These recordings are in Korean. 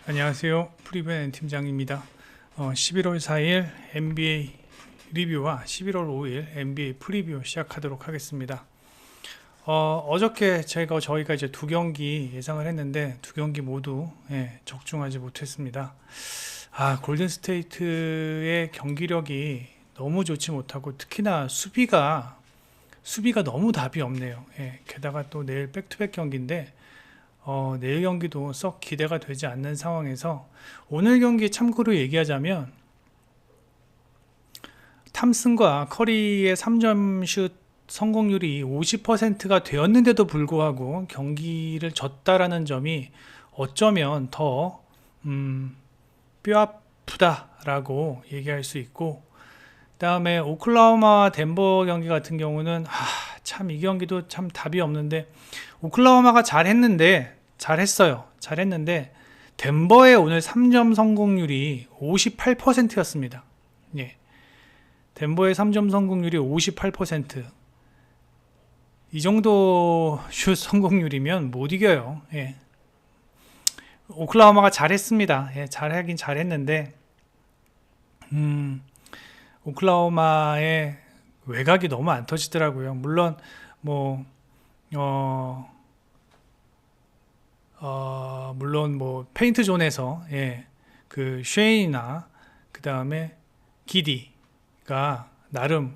안녕하세요. 프리벤 팀장입니다. 11월 4일 NBA 리뷰와 11월 5일 NBA 프리뷰 시작하도록 하겠습니다. 어저께 저희가 이제 두 경기 예상을 했는데 두 경기 모두 적중하지 못했습니다. 골든 스테이트의 경기력이 너무 좋지 못하고 특히나 수비가 너무 답이 없네요. 게다가 또 내일 백투백 경기인데 내일 경기도 썩 기대가 되지 않는 상황에서 오늘 경기 참고로 얘기하자면 탐슨과 커리의 3점 슛 성공률이 50%가 되었는데도 불구하고 경기를 졌다라는 점이 어쩌면 더 뼈아프다라고 얘기할 수 있고, 그 다음에 오클라호마 덴버 경기 같은 경우는 참 이 경기도 참 답이 없는데 오클라호마가 잘했는데 덴버의 오늘 3점 성공률이 58%였습니다. 덴버의 3점 성공률이 58%. 이 정도 슛 성공률이면 못 이겨요. 오클라호마가 잘했습니다. 잘하긴 잘했는데 오클라호마의 외곽이 너무 안 터지더라고요. 물론 페인트 존에서 그 쉐인이나 그 다음에 기디가 나름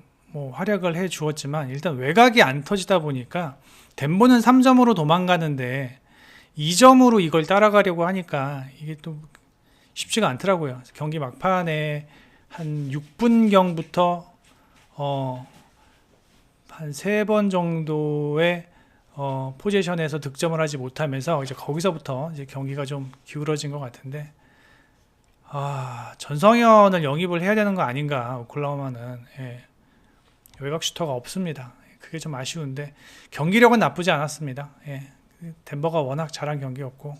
활약을 해 주었지만 일단 외곽이 안 터지다 보니까 덴버는 3점으로 도망가는데 2점으로 이걸 따라가려고 하니까 이게 또 쉽지가 않더라고요. 경기 막판에 한 6분경부터 한 3번 정도의 포지션에서 득점을 하지 못하면서 이제 거기서부터 이제 경기가 좀 기울어진 것 같은데, 전성현을 영입을 해야 되는 거 아닌가. 오클라호마는 외곽 슈터가 없습니다. 그게 좀 아쉬운데 경기력은 나쁘지 않았습니다. 덴버가 워낙 잘한 경기였고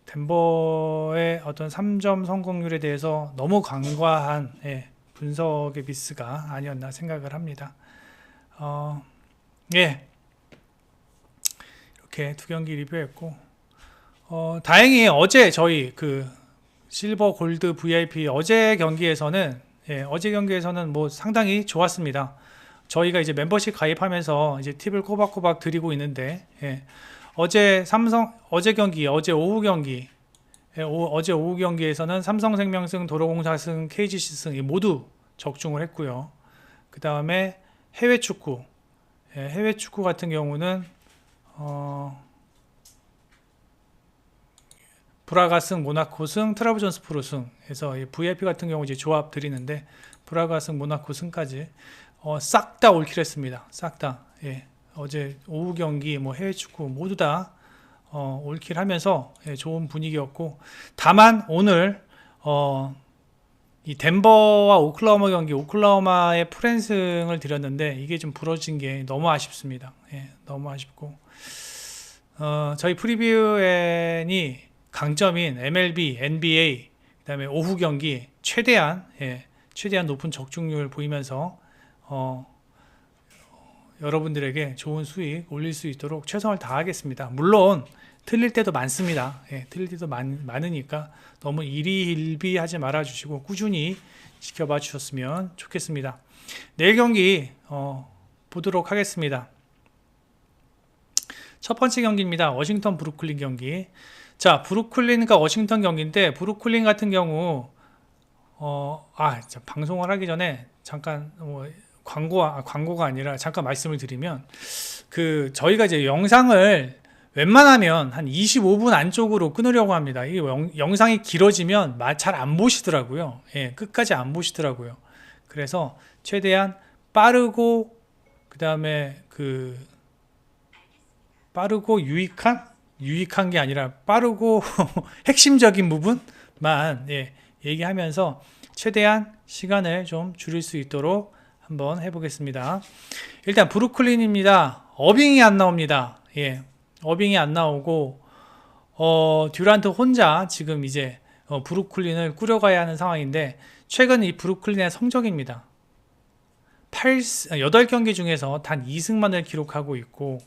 덴버의 어떤 3점 성공률에 대해서 너무 간과한 분석의 미스가 아니었나 생각을 합니다. 이렇게 두 경기 리뷰했고, 다행히 어제 저희 그 실버 골드 VIP 어제 경기에서는 뭐 상당히 좋았습니다. 저희가 이제 멤버십 가입하면서 이제 팁을 꼬박꼬박 드리고 있는데, 어제 오후 경기에서는 삼성생명승, 도로공사승, KGC승 모두 적중을 했고요. 그 다음에 해외 축구 같은 경우는 브라가승, 모나코승, 트라브존스포르승 해서 VIP 같은 경우 이제 조합 드리는데 브라가승, 모나코승까지 싹 다 올킬했습니다. 싹 다. 어제 오후 경기 해외 축구 모두 다 올킬하면서 좋은 분위기였고, 다만 오늘 이 덴버와 오클라호마 경기, 오클라호마의 풀앤승을 드렸는데 이게 좀 부러진 게 너무 아쉽습니다. 너무 아쉽고, 저희 프리뷰엔이 강점인 MLB, NBA, 그 다음에 오후 경기 최대한 높은 적중률 보이면서 여러분들에게 좋은 수익 올릴 수 있도록 최선을 다하겠습니다. 물론 틀릴 때도 많습니다. 틀릴 때도 많으니까 너무 일희일비하지 말아 주시고 꾸준히 지켜봐 주셨으면 좋겠습니다. 내일 경기 보도록 하겠습니다. 첫 번째 경기입니다. 워싱턴 브루클린 경기. 자, 브루클린과 워싱턴 경기인데 브루클린 같은 경우 방송을 하기 전에 잠깐 광고가 아니라 잠깐 말씀을 드리면, 저희가 이제 영상을 웬만하면 한 25분 안쪽으로 끊으려고 합니다. 이 영상이 길어지면 잘 안 보시더라고요. 끝까지 안 보시더라고요. 그래서 최대한 빠르고 그 다음에 빠르고 유익한 게 아니라 빠르고 핵심적인 부분만 얘기하면서 최대한 시간을 좀 줄일 수 있도록 한번 해보겠습니다. 일단 브루클린입니다. 어빙이 안 나옵니다. 어빙이 안 나오고 듀란트 혼자 지금 이제 브루클린을 꾸려가야 하는 상황인데, 최근 이 브루클린의 성적입니다. 8경기 중에서 단 2승만을 기록하고 있고,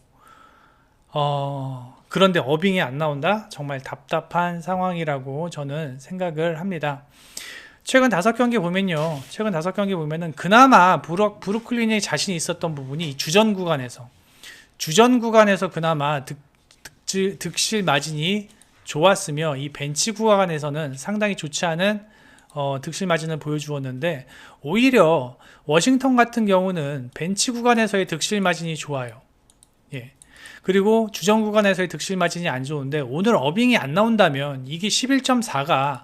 그런데 어빙이 안 나온다? 정말 답답한 상황이라고 저는 생각을 합니다. 최근 5경기 보면요. 최근 5경기 보면은 그나마 브루클린이 자신이 있었던 부분이 주전 구간에서 그나마 득실 마진이 좋았으며 이 벤치 구간에서는 상당히 좋지 않은 득실 마진을 보여주었는데 오히려 워싱턴 같은 경우는 벤치 구간에서의 득실 마진이 좋아요. 예. 그리고 주전 구간에서의 득실 마진이 안 좋은데 오늘 어빙이 안 나온다면 이게 11.4가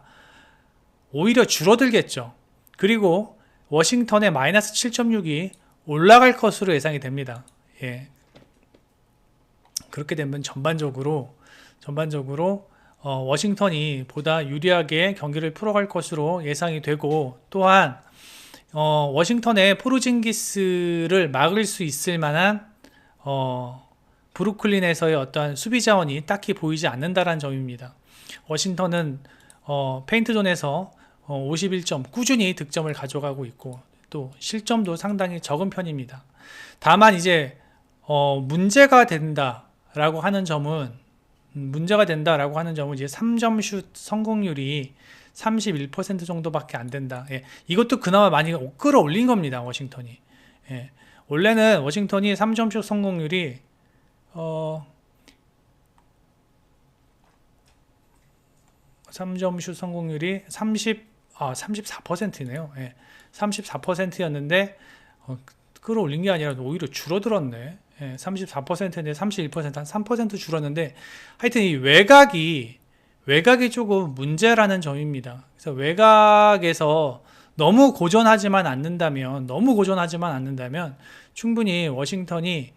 오히려 줄어들겠죠. 그리고 워싱턴의 마이너스 7.6이 올라갈 것으로 예상이 됩니다. 예. 그렇게 되면 전반적으로 워싱턴이 보다 유리하게 경기를 풀어갈 것으로 예상이 되고, 또한 워싱턴의 포르징기스를 막을 수 있을 만한 브루클린에서의 어떠한 수비 자원이 딱히 보이지 않는다라는 점입니다. 워싱턴은 페인트존에서 51점 꾸준히 득점을 가져가고 있고 또 실점도 상당히 적은 편입니다. 다만 이제 문제가 된다라고 하는 점은 이제 3점 슛 성공률이 31% 정도밖에 안 된다. 예, 이것도 그나마 많이 끌어올린 겁니다. 워싱턴이. 예, 원래는 워싱턴이 3점 슛 성공률이 3점 슛 성공률이 34%네요. 예, 34%였는데 끌어올린 게 아니라 오히려 줄어들었네. 예, 34%인데 31%, 한 3% 줄었는데 하여튼 이 외곽이 조금 문제라는 점입니다. 그래서 외곽에서 너무 고전하지만 않는다면 충분히 워싱턴이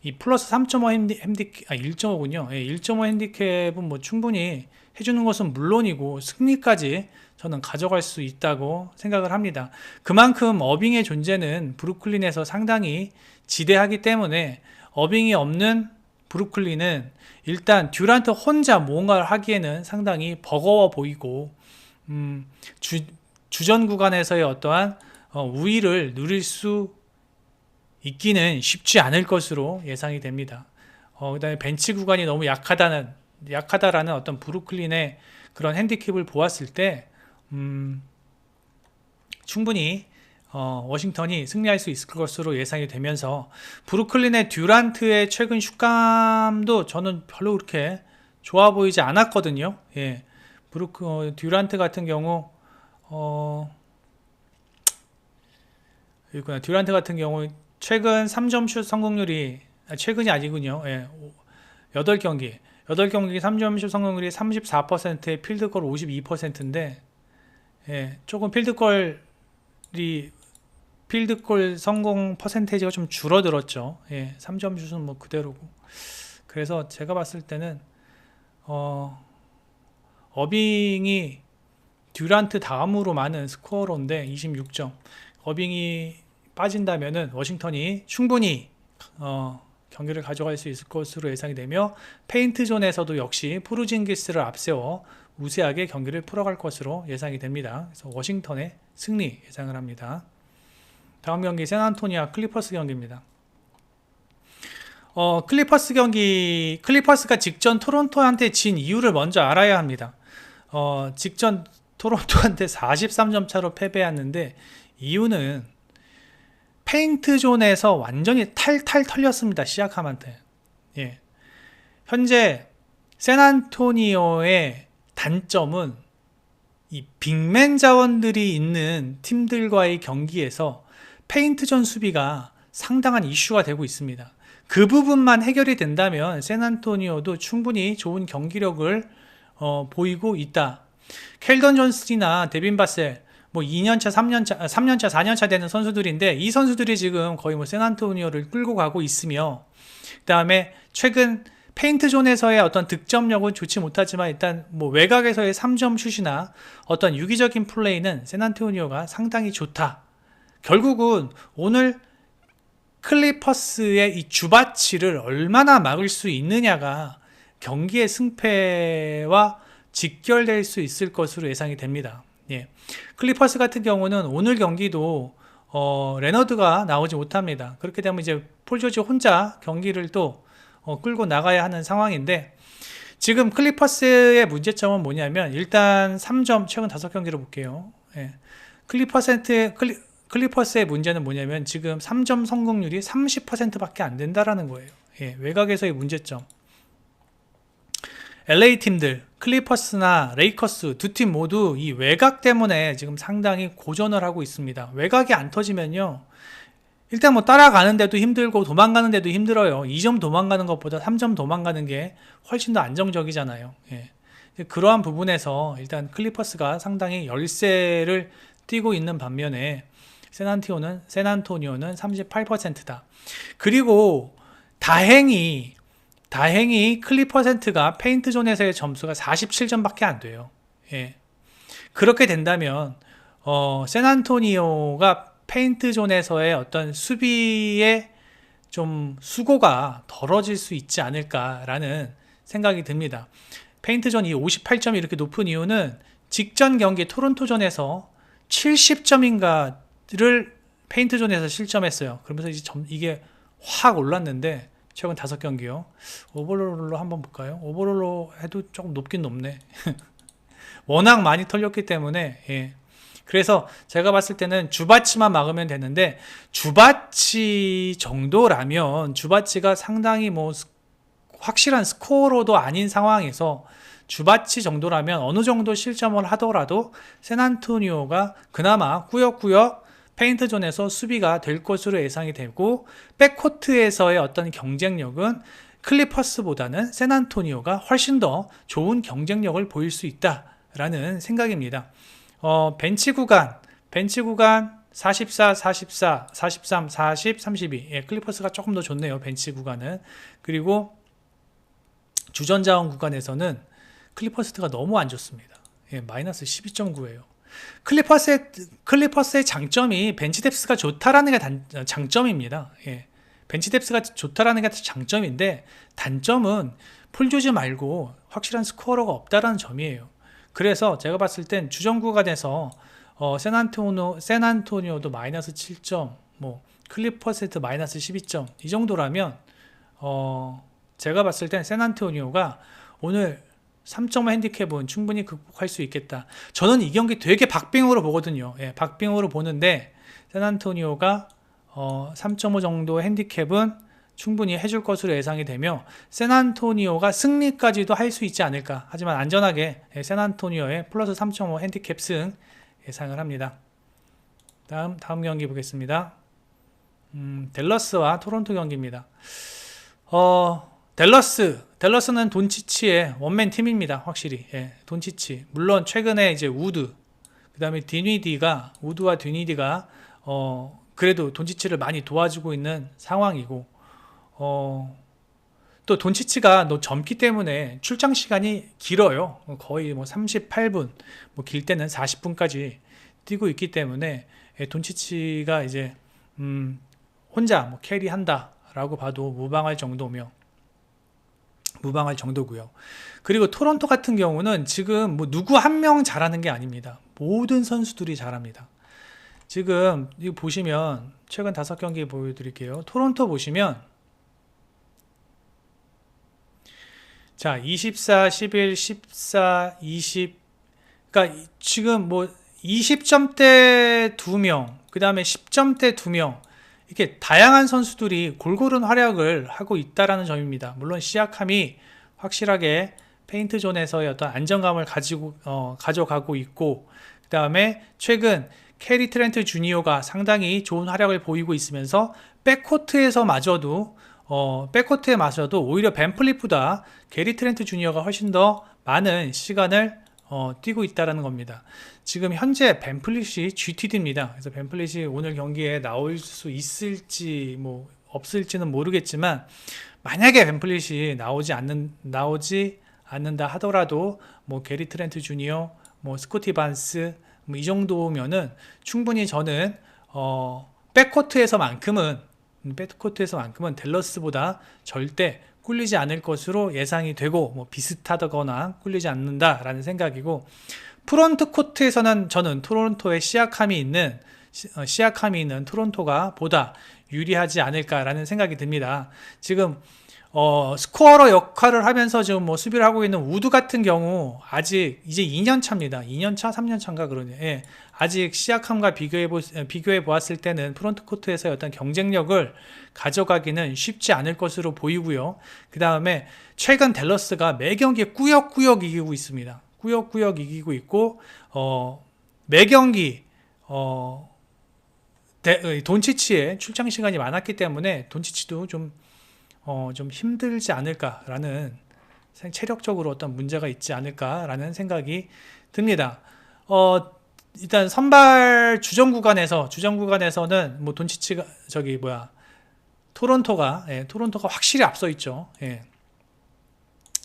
이 플러스 3.5 핸디캡, 1.5군요. 예, 1.5 핸디캡은 뭐 충분히 해주는 것은 물론이고 승리까지 저는 가져갈 수 있다고 생각을 합니다. 그만큼 어빙의 존재는 브루클린에서 상당히 지대하기 때문에 어빙이 없는 브루클린은 일단 듀란트 혼자 뭔가를 하기에는 상당히 버거워 보이고 주전 구간에서의 어떠한 우위를 누릴 수 있기는 쉽지 않을 것으로 예상이 됩니다. 그다음에 벤치 구간이 너무 약하다라는 어떤 브루클린의 그런 핸디캡을 보았을 때 충분히 워싱턴이 승리할 수 있을 것으로 예상이 되면서 브루클린의 듀란트의 최근 슛감도 저는 별로 그렇게 좋아 보이지 않았거든요. 예, 듀란트 같은 경우 듀란트 같은 경우 최근 3점 슛 성공률이 최근이 아니군요. 예, 8경기 3점 슛 성공률이 34%에 필드골 52%인데 예, 조금 필드골 성공 퍼센테이지가 좀 줄어들었죠. 예, 3점 슛은 뭐 그대로고. 그래서 제가 봤을 때는 어빙이 듀란트 다음으로 많은 스코어로인데 26점. 어빙이 빠진다면은 워싱턴이 충분히 경기를 가져갈 수 있을 것으로 예상이 되며 페인트 존에서도 역시 포르징기스를 앞세워 우세하게 경기를 풀어갈 것으로 예상이 됩니다. 그래서 워싱턴의 승리 예상을 합니다. 다음 경기 샌안토니아 클리퍼스 경기입니다. 클리퍼스가 직전 토론토한테 진 이유를 먼저 알아야 합니다. 직전 토론토한테 43점 차로 패배했는데 이유는 페인트 존에서 완전히 탈탈 털렸습니다. 시아캄한테. 예. 현재 샌안토니오의 단점은 이 빅맨 자원들이 있는 팀들과의 경기에서 페인트 존 수비가 상당한 이슈가 되고 있습니다. 그 부분만 해결이 된다면 샌안토니오도 충분히 좋은 경기력을 보이고 있다. 켈던 존슨이나 데빈 바셀 뭐 2년차, 3년차, 4년차 되는 선수들인데 이 선수들이 지금 거의 뭐 샌안토니오를 끌고 가고 있으며 그 다음에 최근 페인트 존에서의 어떤 득점력은 좋지 못하지만 일단 뭐 외곽에서의 3점 슛이나 어떤 유기적인 플레이는 샌안토니오가 상당히 좋다. 결국은 오늘 클리퍼스의 이 주바치를 얼마나 막을 수 있느냐가 경기의 승패와 직결될 수 있을 것으로 예상이 됩니다. 예. 클리퍼스 같은 경우는 오늘 경기도 레너드가 나오지 못합니다. 그렇게 되면 이제 폴 조지 혼자 경기를 또 끌고 나가야 하는 상황인데, 지금 클리퍼스의 문제점은 뭐냐면, 일단 3점 최근 5경기를 볼게요. 예. 클리퍼스의 문제는 뭐냐면 지금 3점 성공률이 30%밖에 안 된다라는 거예요. 예, 외곽에서의 문제점. LA 팀들, 클리퍼스나 레이커스 두 팀 모두 이 외곽 때문에 지금 상당히 고전을 하고 있습니다. 외곽이 안 터지면요, 일단 뭐 따라가는데도 힘들고 도망가는데도 힘들어요. 2점 도망가는 것보다 3점 도망가는 게 훨씬 더 안정적이잖아요. 예. 그러한 부분에서 일단 클리퍼스가 상당히 열세를 띄고 있는 반면에 샌안토니오는 38%다. 그리고 다행히 클리퍼센트가 페인트존에서의 점수가 47점밖에 안 돼요. 예. 그렇게 된다면 샌안토니오가 페인트존에서의 어떤 수비의 좀 수고가 덜어질 수 있지 않을까라는 생각이 듭니다. 페인트존이 58점이 이렇게 높은 이유는 직전 경기 토론토전에서 70점인가를 페인트존에서 실점했어요. 그러면서 이게 확 올랐는데 최근 5경기요. 오버롤로 한번 볼까요? 오버롤로 해도 조금 높긴 높네. 워낙 많이 털렸기 때문에. 예. 그래서 제가 봤을 때는 주바치만 막으면 되는데, 주바치 정도라면, 주바치가 상당히 뭐 확실한 스코어로도 아닌 상황에서 주바치 정도라면 어느 정도 실점을 하더라도 샌안토니오가 그나마 꾸역꾸역 페인트존에서 수비가 될 것으로 예상이 되고, 백코트에서의 어떤 경쟁력은 클리퍼스보다는 샌안토니오가 훨씬 더 좋은 경쟁력을 보일 수 있다라는 생각입니다. 벤치 구간 44, 44, 43, 40, 32. 예, 클리퍼스가 조금 더 좋네요. 벤치 구간은. 그리고 주전자원 구간에서는 클리퍼스가 너무 안 좋습니다. 예, 마이너스 12.9예요. 클리퍼스의 장점이 벤치 뎁스가 좋다라는 게 장점입니다. 예. 벤치 뎁스가 좋다라는 게 장점인데, 단점은 풀 주지 말고 확실한 스코어가 없다라는 점이에요. 그래서 제가 봤을 땐 주전 구간에서 샌안토니오도 마이너스 7점, 뭐 클리퍼스도 마이너스 12점 이 정도라면 제가 봤을 땐 샌안토니오가 오늘 3점 핸디캡은 충분히 극복할 수 있겠다. 저는 이 경기 되게 박빙으로 보거든요. 예, 박빙으로 보는데 샌안토니오가 3.5 정도 핸디캡은 충분히 해줄 것으로 예상이 되며, 샌안토니오가 승리까지도 할 수 있지 않을까. 하지만 안전하게 샌안토니오의 플러스 3.5 핸디캡 승 예상을 합니다. 다음 경기 보겠습니다. 댈러스와 토론토 경기입니다. 댈러스는 돈치치의 원맨 팀입니다. 확실히. 예, 돈치치. 물론 최근에 이제 그다음에 우드와 디니디가 그래도 돈치치를 많이 도와주고 있는 상황이고, 또 돈치치가 젊기 때문에 출장 시간이 길어요. 거의 뭐 38분, 뭐 길 때는 40분까지 뛰고 있기 때문에 돈치치가 이제 혼자 뭐 캐리한다라고 봐도 무방할 정도고요. 그리고 토론토 같은 경우는 지금 뭐 누구 한 명 잘하는 게 아닙니다. 모든 선수들이 잘합니다. 지금 이거 보시면 최근 5경기 보여드릴게요. 토론토 보시면 자, 24, 11, 14, 20. 그러니까 지금 뭐 20점대 2명, 그 다음에 10점대 2명, 이렇게 다양한 선수들이 골고루 활약을 하고 있다라는 점입니다. 물론 시아캄이 확실하게 페인트존에서의 어떤 안정감을 가져가고 있고, 그 다음에 최근 캐리 트렌트 주니어가 상당히 좋은 활약을 보이고 있으면서 백코트에 마저도 오히려 벤플릿보다 게리 트렌트 주니어가 훨씬 더 많은 시간을 뛰고 있다는 겁니다. 지금 현재 벤플릿이 GTD입니다. 그래서 벤플릿이 오늘 경기에 나올 수 있을지 뭐 없을지는 모르겠지만, 만약에 벤플릿이 나오지 않는다 하더라도 뭐 게리 트렌트 주니어, 뭐 스코티 반스 뭐 이 정도면은 충분히 저는 백코트에서만큼은 댈러스보다 절대 꿀리지 않을 것으로 예상이 되고, 뭐 비슷하거나 꿀리지 않는다라는 생각이고, 프론트 코트에서는 저는 토론토의 시아캄이 있는 토론토가 보다 유리하지 않을까라는 생각이 듭니다. 지금 스코어러 역할을 하면서 지금 뭐 수비를 하고 있는 우드 같은 경우 아직 이제 2년 차입니다. 2년 차, 3년 차인가 그러네. 예. 아직 시약함과 비교해 보았을 때는 프론트 코트에서의 어떤 경쟁력을 가져가기는 쉽지 않을 것으로 보이고요. 그 다음에 최근 댈러스가 매 경기에 꾸역꾸역 이기고 있습니다. 꾸역꾸역 이기고 있고, 매 경기, 돈치치의 출장 시간이 많았기 때문에 돈치치도 좀 힘들지 않을까라는, 체력적으로 어떤 문제가 있지 않을까라는 생각이 듭니다. 일단 선발 주전 구간에서는 뭐 돈치치가 토론토가 확실히 앞서 있죠. 예.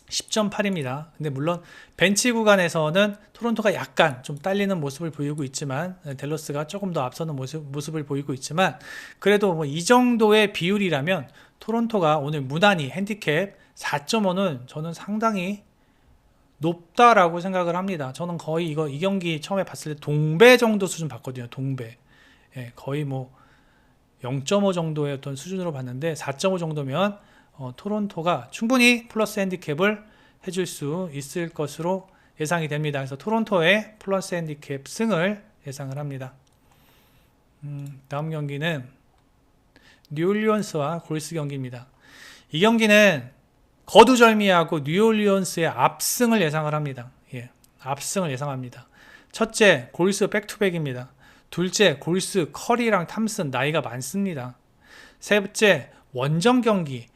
10.8입니다. 근데 물론 벤치 구간에서는 토론토가 약간 좀 딸리는 모습을 보이고 있지만, 댈러스가 조금 더 앞서는 모습을 보이고 있지만, 그래도 뭐 이 정도의 비율이라면 토론토가 오늘 무난히 핸디캡 4.5는 저는 상당히 높다라고 생각을 합니다. 저는 거의 이 경기 처음에 봤을 때 동배 정도 수준 봤거든요. 동배. 예, 거의 뭐 0.5 정도의 어떤 수준으로 봤는데 4.5 정도면 토론토가 충분히 플러스 핸디캡을 해줄 수 있을 것으로 예상이 됩니다. 그래서 토론토의 플러스 핸디캡 승을 예상을 합니다. 다음 경기는 뉴올리언스와 골스 경기입니다. 이 경기는 거두절미하고 뉴올리언스의 압승을 예상을 합니다. 예, 압승을 예상합니다. 첫째, 골스 백투백입니다. 둘째, 골스 커리랑 탐슨 나이가 많습니다. 셋째, 원정 경기.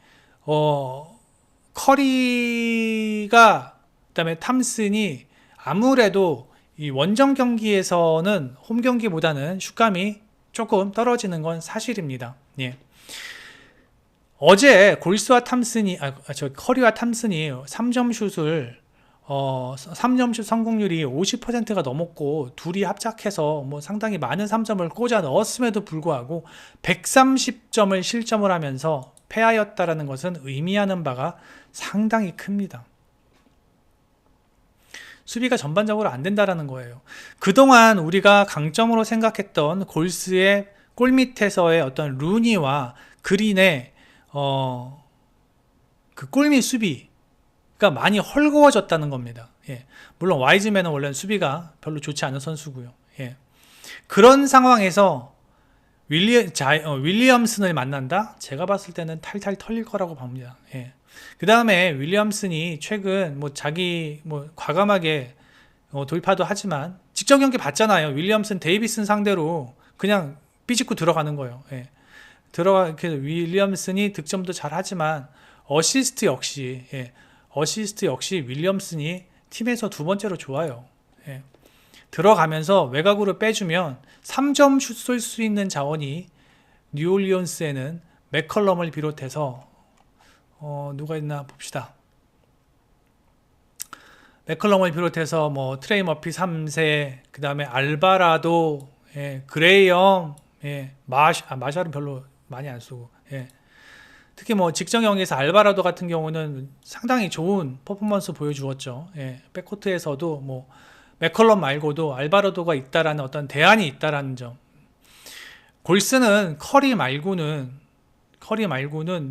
커리가 그다음에 탐슨이 아무래도 이 원정 경기에서는 홈 경기보다는 슛감이 조금 떨어지는 건 사실입니다. 예. 어제 골스와 탐슨이 커리와 탐슨이 3점 슛 성공률이 50%가 넘었고 둘이 합작해서 뭐 상당히 많은 3점을 꽂아 넣었음에도 불구하고 130점을 실점을 하면서 패하였다라는 것은 의미하는 바가 상당히 큽니다. 수비가 전반적으로 안 된다라는 거예요. 그동안 우리가 강점으로 생각했던 골스의 골밑에서의 어떤 루니와 그린의 그 골밑 수비가 많이 헐거워졌다는 겁니다. 예. 물론 와이즈맨은 원래는 수비가 별로 좋지 않은 선수고요. 예. 그런 상황에서 윌리엄슨을 만난다? 제가 봤을 때는 탈탈 털릴 거라고 봅니다. 예. 그 다음에 윌리엄슨이 최근 자기 과감하게 돌파도 하지만 직전 경기 봤잖아요. 윌리엄슨 데이비슨 상대로 그냥 삐집고 들어가는 거예요. 예. 윌리엄슨이 득점도 잘 하지만 어시스트 역시 윌리엄슨이 팀에서 두 번째로 좋아요. 예. 들어가면서 외곽으로 빼주면 3점 슛 쏠 수 있는 자원이 뉴올리언스에는 맥컬럼을 비롯해서 누가 있나 봅시다. 맥컬럼을 비롯해서 트레이 머피 3세, 그 다음에 알바라도, 그레이엄, 마샬은 별로 많이 안 쓰고, 특히 직전 경기에서 알바라도 같은 경우는 상당히 좋은 퍼포먼스 보여주었죠. 백코트에서도 맥컬럼 말고도 알바라도가 있다라는 어떤 대안이 있다라는 점. 골스는 커리 말고는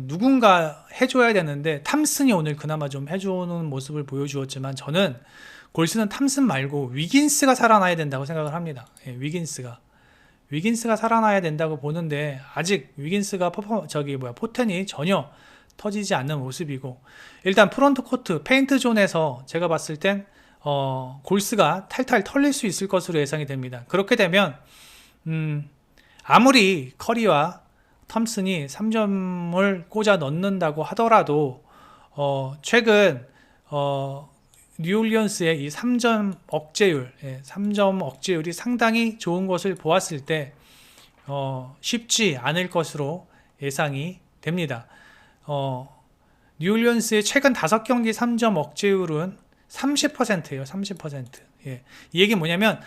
누군가 해줘야 되는데 탐슨이 오늘 그나마 좀 해주는 모습을 보여주었지만 저는 골스는 탐슨 말고 위긴스가 살아나야 된다고 생각을 합니다. 위긴스가 살아나야 된다고 보는데 아직 위긴스가 포텐이 전혀 터지지 않는 모습이고, 일단 프론트 코트 페인트 존에서 제가 봤을 땐 골스가 탈탈 털릴 수 있을 것으로 예상이 됩니다. 그렇게 되면 아무리 커리와 톰슨이 3점을 꽂아 넣는다고 하더라도 최근 뉴올리언스의 이 3점 억제율이 상당히 좋은 것을 보았을 때 쉽지 않을 것으로 예상이 됩니다. 뉴올리언스의 최근 5경기 3점 억제율은 30%예요. 30%. 예. 이 얘기는 뭐냐면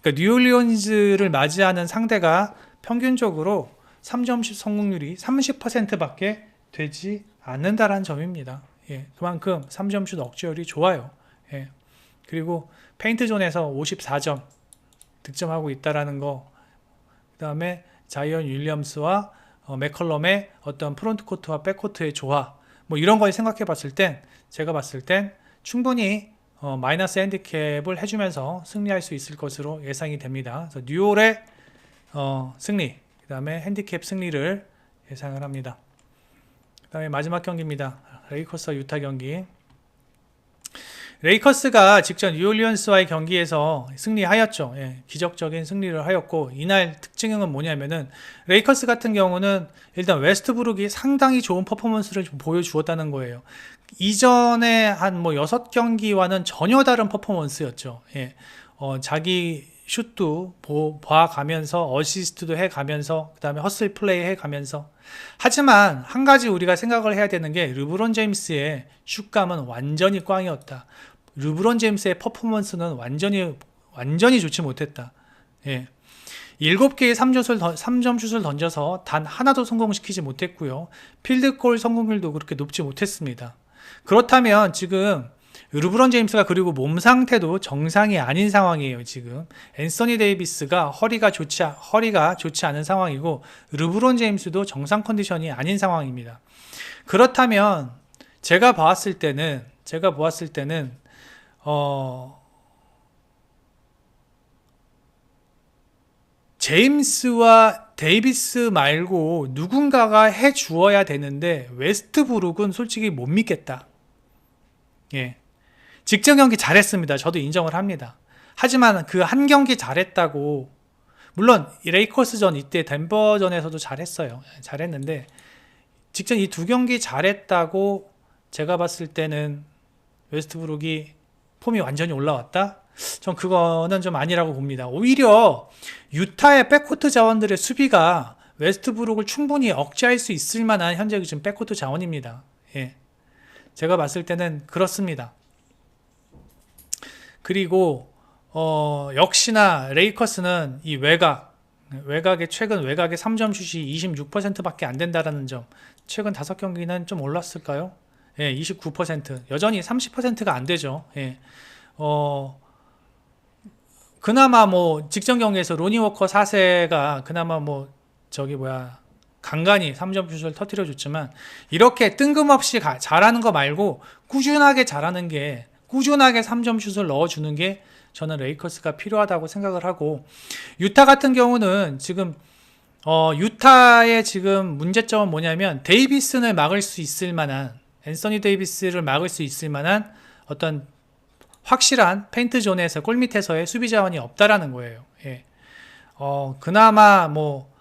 뉴올리언스를 맞이하는 상대가 평균적으로 3점슛 성공률이 30%밖에 되지 않는다라는 점입니다. 예. 그만큼 3점슛 억제율이 좋아요. 예. 그리고 페인트존에서 54점 득점하고 있다라는 거. 그다음에 자이언 윌리엄스와 맥컬럼의 어떤 프론트 코트와 백 코트의 조화, 뭐 이런 걸 생각해 봤을 땐, 제가 봤을 땐 충분히 마이너스 핸디캡을 해주면서 승리할 수 있을 것으로 예상이 됩니다. 그래서 뉴올의 승리, 그 다음에 핸디캡 승리를 예상을 합니다. 그 다음에 마지막 경기입니다. 레이커스와 유타 경기. 레이커스가 직전 뉴올리언스와의 경기에서 승리하였죠. 예, 기적적인 승리를 하였고, 이날 특징은 뭐냐면은 레이커스 같은 경우는 일단 웨스트브룩이 상당히 좋은 퍼포먼스를 보여주었다는 거예요. 이전에 한 뭐 6경기와는 전혀 다른 퍼포먼스였죠. 예, 자기 슛도 봐가면서 어시스트도 해가면서 그 다음에 허슬 플레이 해가면서. 하지만 한 가지 우리가 생각을 해야 되는 게 르브론 제임스의 슛감은 완전히 꽝이었다. 르브론 제임스의 퍼포먼스는 완전히 좋지 못했다. 예. 7개의 3점 슛을 던져서 단 하나도 성공시키지 못했고요. 필드골 성공률도 그렇게 높지 못했습니다. 그렇다면 지금 르브론 제임스가 그리고 몸 상태도 정상이 아닌 상황이에요. 지금 앤서니 데이비스가 허리가 좋지 않은 상황이고, 르브론 제임스도 정상 컨디션이 아닌 상황입니다. 그렇다면 제가 보았을 때는 제임스와 데이비스 말고 누군가가 해 주어야 되는데 웨스트브룩은 솔직히 못 믿겠다. 예. 직전 경기 잘했습니다. 저도 인정을 합니다. 하지만 그 한 경기 잘했다고, 물론 레이커스전 이때 덴버전에서도 잘했는데 직전 이 두 경기 잘했다고 제가 봤을 때는 웨스트브룩이 폼이 완전히 올라왔다? 전 그거는 좀 아니라고 봅니다. 오히려 유타의 백코트 자원들의 수비가 웨스트브룩을 충분히 억제할 수 있을 만한 현재 지금 백코트 자원입니다. 예. 제가 봤을 때는 그렇습니다. 그리고 역시나 레이커스는 이 최근 외곽의 3점 슛이 26%밖에 안 된다라는 점. 최근 5경기는 좀 올랐을까요? 예, 29%. 여전히 30%가 안 되죠. 예. 그나마 뭐 직전 경기에서 로니 워커 4세가 그나마 뭐 간간히 3점 슛을 터뜨려 줬지만, 이렇게 뜬금없이 잘하는 거 말고 꾸준하게 3점 슛을 넣어주는 게 저는 레이커스가 필요하다고 생각을 하고, 유타 같은 경우는 지금 유타의 지금 문제점은 뭐냐면 데이비슨을 막을 수 있을 만한, 앤서니 데이비스를 막을 수 있을 만한 어떤 확실한 페인트 존에서 골 밑에서의 수비 자원이 없다라는 거예요. 예. 그나마 뭐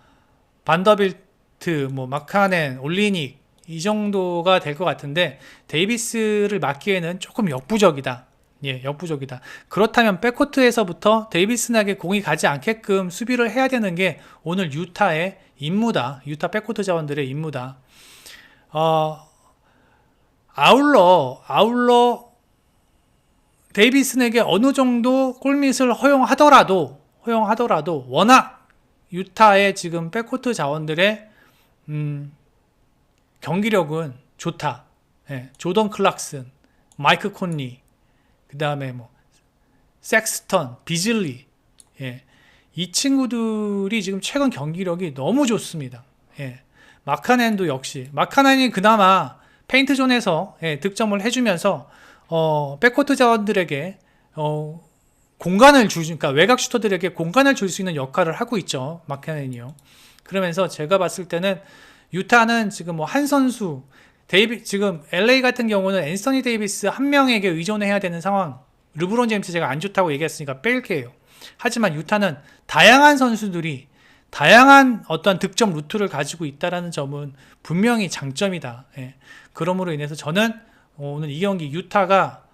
반더빌트, 뭐 마카넨, 올리닉 이 정도가 될 것 같은데, 데이비스를 막기에는 조금 역부족이다. 예, 역부족이다. 그렇다면 백코트에서부터 데이비슨에게 공이 가지 않게끔 수비를 해야 되는 게 오늘 유타의 임무다. 유타 백코트 자원들의 임무다. 아울러 데이비슨에게 어느 정도 골밑을 허용하더라도 워낙 유타의 지금 백코트 자원들의 경기력은 좋다. 예, 조던 클락슨, 마이크 콘리, 그 다음에 뭐 섹스턴, 비즐리, 예, 이 친구들이 지금 최근 경기력이 너무 좋습니다. 예, 마카넨도 역시, 마카넨이 그나마 페인트 존에서 득점을 해주면서 백코트 자원들에게 공간을 그러니까 외곽 슈터들에게 공간을 줄 수 있는 역할을 하고 있죠. 마카넨이요. 그러면서 제가 봤을 때는 유타는 지금 뭐 한 선수, 지금 LA 같은 경우는 앤서니 데이비스 한 명에게 의존해야 되는 상황. 르브론 제임스 제가 안 좋다고 얘기했으니까 뺄게요. 하지만 유타는 다양한 선수들이 다양한 어떤 득점 루트를 가지고 있다는 점은 분명히 장점이다. 예. 그러므로 인해서 저는 오늘 이 경기 유타가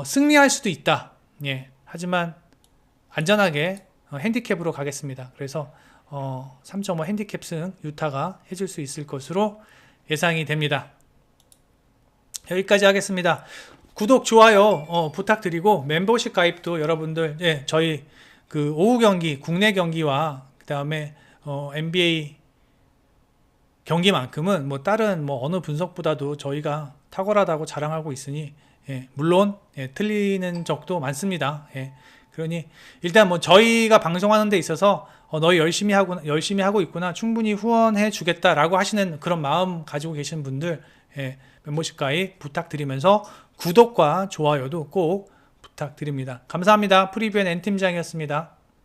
승리할 수도 있다. 예. 하지만 안전하게 핸디캡으로 가겠습니다. 그래서 3.5 핸디캡 승 유타가 해줄 수 있을 것으로 예상이 됩니다. 여기까지 하겠습니다. 구독, 좋아요 부탁드리고, 멤버십 가입도 여러분들, 저희 그 오후 경기, 국내 경기와 그 다음에 NBA 경기만큼은 뭐 다른 뭐 어느 분석보다도 저희가 탁월하다고 자랑하고 있으니, 물론 틀리는 적도 많습니다. 그러니 일단 뭐 저희가 방송하는 데 있어서 너희 열심히 하고 있구나, 충분히 후원해 주겠다라고 하시는 그런 마음 가지고 계신 분들, 예, 멤버십 가입 부탁드리면서 구독과 좋아요도 꼭 부탁드립니다. 감사합니다. 프리뷰엔 N팀장이었습니다.